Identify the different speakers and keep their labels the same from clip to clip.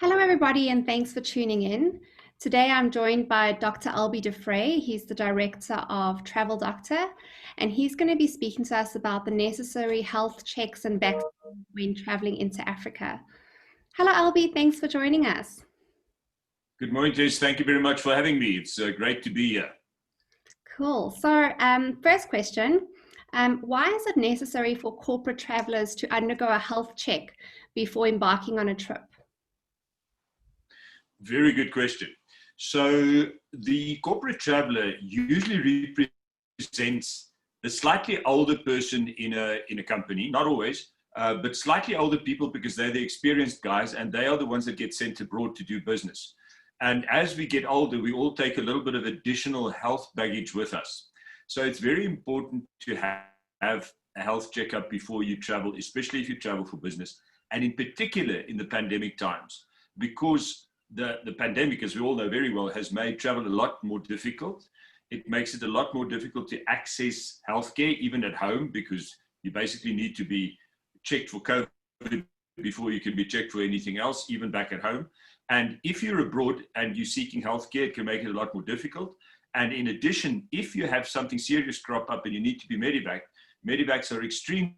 Speaker 1: Hello, everybody, and thanks for tuning in. Today, I'm joined by Dr. Albie Defray. He's the director of Travel Doctor, and he's going to be speaking to us about the necessary health checks and vaccines when traveling into Africa. Hello, Albie. Thanks for joining us.
Speaker 2: Good morning, Jess. Thank you very much for having me. It's great to be here.
Speaker 1: Cool. So, first question, why is it necessary for corporate travelers to undergo a health check before embarking on a trip?
Speaker 2: Very good question. So the corporate traveler usually represents the slightly older person in a company, not always, but slightly older people because they're the experienced guys and they are the ones that get sent abroad to do business. And as we get older, we all take a little bit of additional health baggage with us. So it's very important to have a health checkup before you travel, especially if you travel for business, and in particular in the pandemic times, because the pandemic, as we all know very well, has made travel a lot more difficult. It makes it a lot more difficult to access healthcare, even at home, because you basically need to be checked for COVID before you can be checked for anything else, even back at home. And if you're abroad and you're seeking healthcare, it can make it a lot more difficult. And in addition, if you have something serious crop up and you need to be medevaced, medevacs are extremely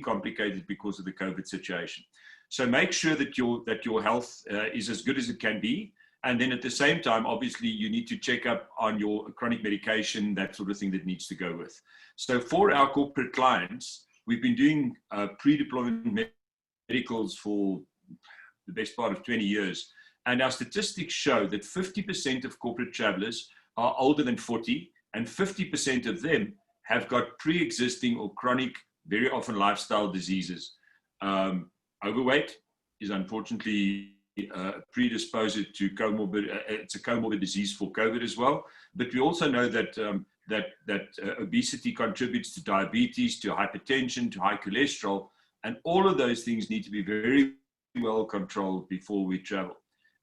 Speaker 2: complicated because of the COVID situation. So make sure that your health is as good as it can be. And then at the same time, obviously, you need to check up on your chronic medication, that sort of thing that needs to go with. So for our corporate clients, we've been doing pre-deployment medicals for the best part of 20 years. And our statistics show that 50% of corporate travelers are older than 40, and 50% of them have got pre-existing or chronic, very often lifestyle diseases. Overweight is unfortunately predisposed to comorbid. It's a comorbid disease for COVID as well. But we also know that obesity contributes to diabetes, to hypertension, to high cholesterol, and all of those things need to be very well controlled before we travel.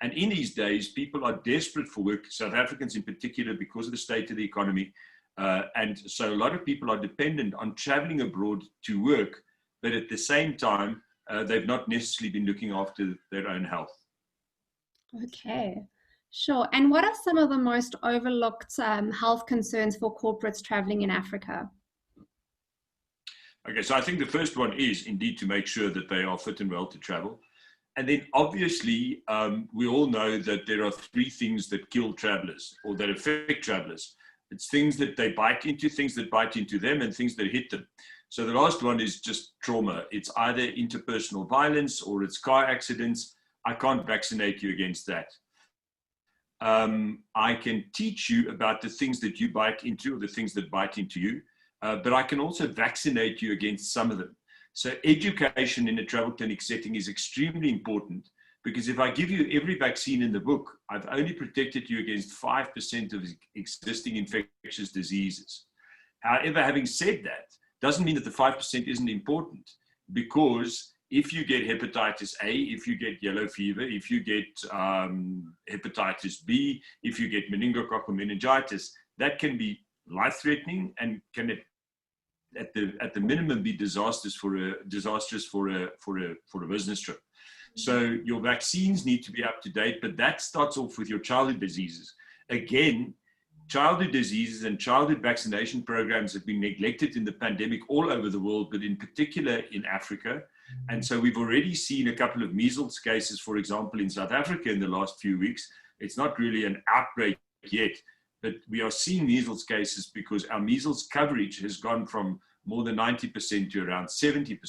Speaker 2: And in these days, people are desperate for work. South Africans in particular, because of the state of the economy, and so a lot of people are dependent on traveling abroad to work, but at the same time, they've not necessarily been looking after their own health.
Speaker 1: Okay, sure. And what are some of the most overlooked health concerns for corporates traveling in Africa?
Speaker 2: Okay, so I think the first one is indeed to make sure that they are fit and well to travel. And then obviously, we all know that there are three things that kill travelers or that affect travelers. It's things that they bite into, things that bite into them, and things that hit them. So the last one is just trauma. It's either interpersonal violence or it's car accidents. I can't vaccinate you against that. I can teach you about the things that you bite into or the things that bite into you, but I can also vaccinate you against some of them. So education in a travel clinic setting is extremely important, because if I give you every vaccine in the book, I've only protected you against 5% of existing infectious diseases. However, having said that, doesn't mean that the 5% isn't important, because if you get hepatitis A, if you get yellow fever, if you get hepatitis B, if you get meningococcal meningitis, that can be life-threatening and can at the minimum be disastrous for a business trip. So your vaccines need to be up to date, but that starts off with your childhood diseases. Again, childhood diseases and childhood vaccination programs have been neglected in the pandemic all over the world, but in particular in Africa. And so we've already seen a couple of measles cases, for example, in South Africa in the last few weeks. It's not really an outbreak yet, but we are seeing measles cases because our measles coverage has gone from more than 90% to around 70%.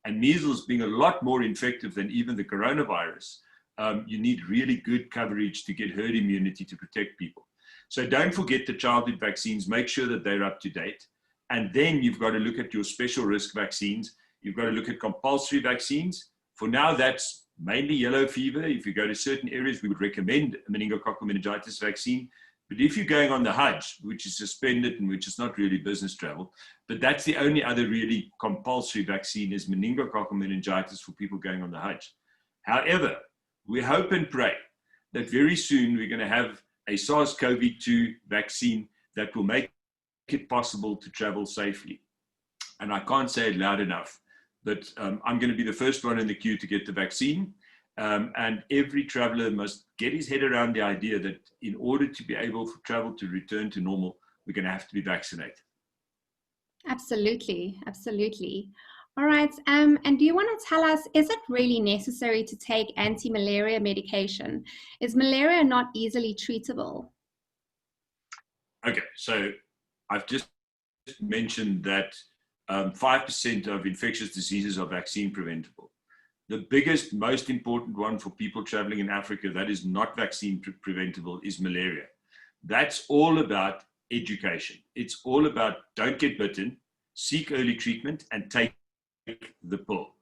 Speaker 2: And measles being a lot more infective than even the coronavirus, you need really good coverage to get herd immunity to protect people. So don't forget the childhood vaccines, make sure that they're up to date. And then you've got to look at your special risk vaccines. You've got to look at compulsory vaccines. For now, that's mainly yellow fever. If you go to certain areas, we would recommend a meningococcal meningitis vaccine. But if you're going on the Hajj, which is suspended and which is not really business travel, but that's the only other really compulsory vaccine is meningococcal meningitis for people going on the Hajj. However, we hope and pray that very soon we're going to have a SARS-CoV-2 vaccine that will make it possible to travel safely. And I can't say it loud enough, but I'm going to be the first one in the queue to get the vaccine. And every traveler must get his head around the idea that in order to be able for travel to return to normal, we're going to have to be vaccinated.
Speaker 1: Absolutely, absolutely. All right, and do you want to tell us, is it really necessary to take anti-malaria medication? Is malaria not easily treatable?
Speaker 2: Okay, so I've just mentioned that 5% of infectious diseases are vaccine preventable. The biggest, most important one for people traveling in Africa that is not vaccine preventable is malaria. That's all about education. It's all about don't get bitten, seek early treatment, and take the pill.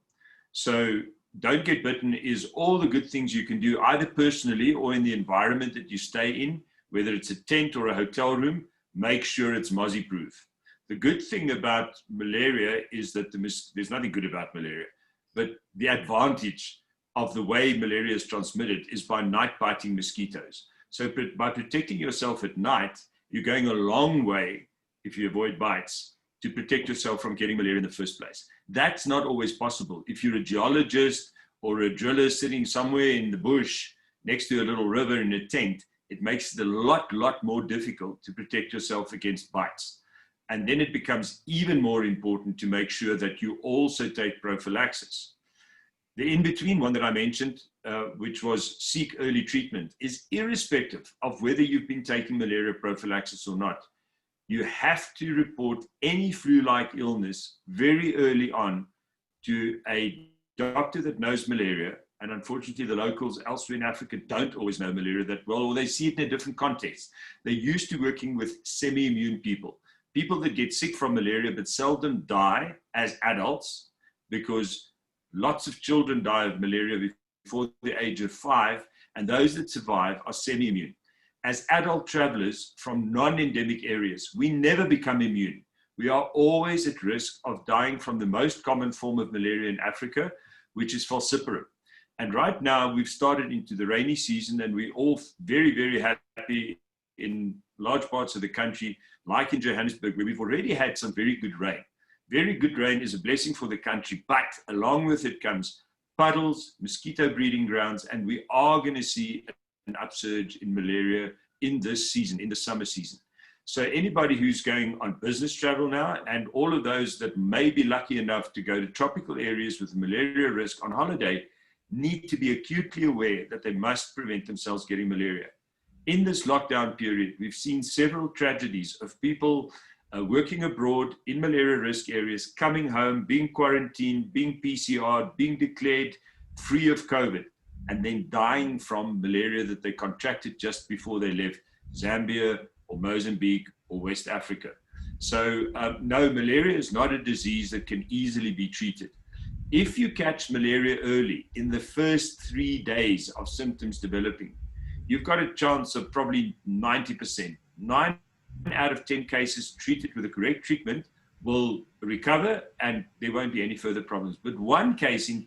Speaker 2: So don't get bitten is all the good things you can do either personally or in the environment that you stay in, whether it's a tent or a hotel room. Make sure it's mozzie proof. The good thing about malaria is that there's nothing good about malaria, but the advantage of the way malaria is transmitted is by night biting mosquitoes. So by protecting yourself at night, you're going a long way, if you avoid bites, to protect yourself from getting malaria in the first place. That's not always possible. If you're a geologist or a driller sitting somewhere in the bush next to a little river in a tent, it makes it a lot more difficult to protect yourself against bites. And then it becomes even more important to make sure that you also take prophylaxis. The in-between one that I mentioned, which was seek early treatment, is irrespective of whether you've been taking malaria prophylaxis or not. You have to report any flu-like illness very early on to a doctor that knows malaria. And unfortunately, the locals elsewhere in Africa don't always know malaria that well, or they see it in a different context. They're used to working with semi-immune people that get sick from malaria but seldom die as adults, because lots of children die of malaria before the age of 5, and those that survive are semi-immune. As adult travelers from non-endemic areas, we never become immune. We are always at risk of dying from the most common form of malaria in Africa, which is falciparum. And right now, we've started into the rainy season, and we're all very happy in large parts of the country, like in Johannesburg, where we've already had some very good rain. Very good rain is a blessing for the country, but along with it comes puddles, mosquito breeding grounds, and we are going to see an upsurge in malaria in this season, in the summer season. So anybody who's going on business travel now, and all of those that may be lucky enough to go to tropical areas with malaria risk on holiday, need to be acutely aware that they must prevent themselves getting malaria. In this lockdown period, we've seen several tragedies of people working abroad in malaria risk areas, coming home, being quarantined, being PCR'd, being declared free of COVID, and then dying from malaria that they contracted just before they left Zambia or Mozambique or West Africa. So no, malaria is not a disease that can easily be treated. If you catch malaria early, in the first 3 days of symptoms developing, you've got a chance of probably 90%. 9 out of 10 cases treated with the correct treatment will recover and there won't be any further problems. But 1 case in 10